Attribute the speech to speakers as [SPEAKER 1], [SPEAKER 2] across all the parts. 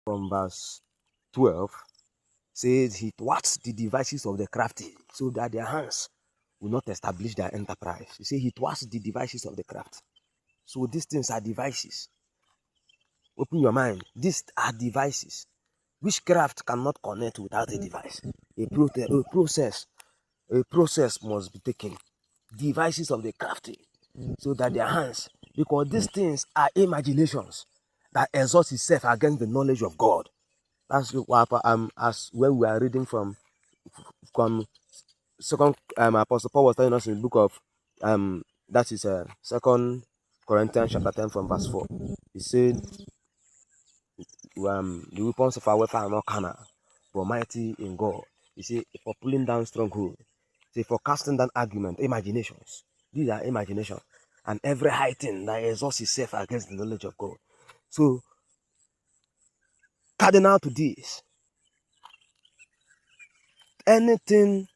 [SPEAKER 1] from verse 12 says he thwarts the devices of the crafty so that their hands will not establish their enterprise. He says he thwarts the devices of the craft. So these things are devices. Open your mind. These are devices. Witchcraft cannot connect without a device. A process must be taken. Devices of the crafty so that their hands, because these things are imaginations that exhaust itself against the knowledge of God. That's what as when we are reading from second Apostle Paul was telling us in the book of that is 2 Corinthians chapter 10 from verse 4. He said the weapons of our warfare are not carnal, but mighty in God. He said for pulling down stronghold. He said for casting down argument, imaginations. These are imaginations. And every high thing that exhausts itself against the knowledge of God. So cardinal to this, anything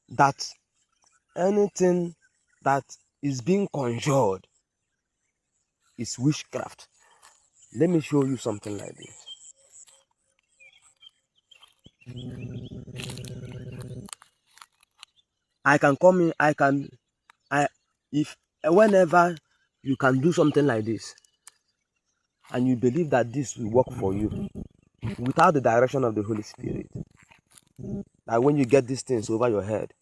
[SPEAKER 1] that is being conjured is witchcraft. Let me show you something like this. I can come in, if whenever you can do something like this and you believe that this will work for you without the direction of the Holy Spirit, that when you get these things over your head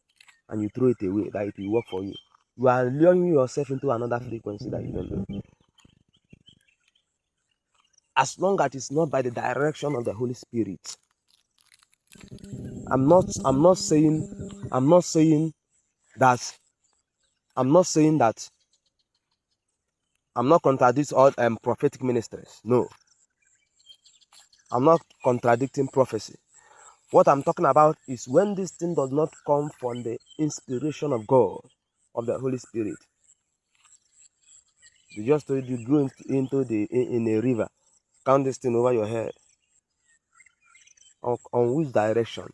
[SPEAKER 1] and you throw it away, that it will work for you, you are luring yourself into another frequency that you don't know. As long as it's not by the direction of the Holy Spirit. I'm not saying that I'm not contradicting all prophetic ministries. No. I'm not contradicting prophecy. What I'm talking about is when this thing does not come from the inspiration of God, of the Holy Spirit. They just told you go in a river, count this thing over your head. On which direction?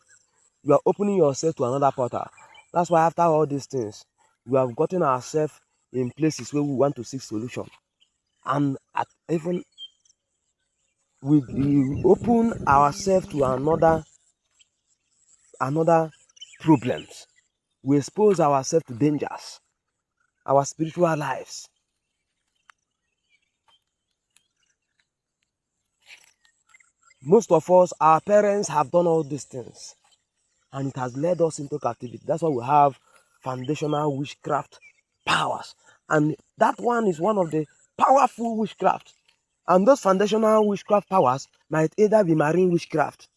[SPEAKER 1] You are opening yourself to another portal. That's why after all these things, we have gotten ourselves in places where we want to seek solution. And even we open ourselves to another problems. We expose ourselves to dangers, our spiritual lives. Most of us, our parents have done all these things, and it has led us into captivity. That's why we have foundational witchcraft powers, and that one is one of the powerful witchcraft. And those foundational witchcraft powers might either be marine witchcraft.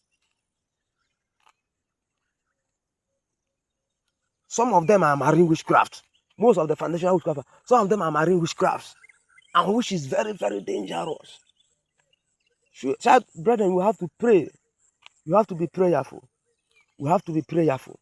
[SPEAKER 1] Some of them are marine witchcraft. Most of the foundational witchcraft, some of them are marine witchcrafts, and which is very, very dangerous. Child, brethren, we have to pray. You have to be prayerful. We have to be prayerful.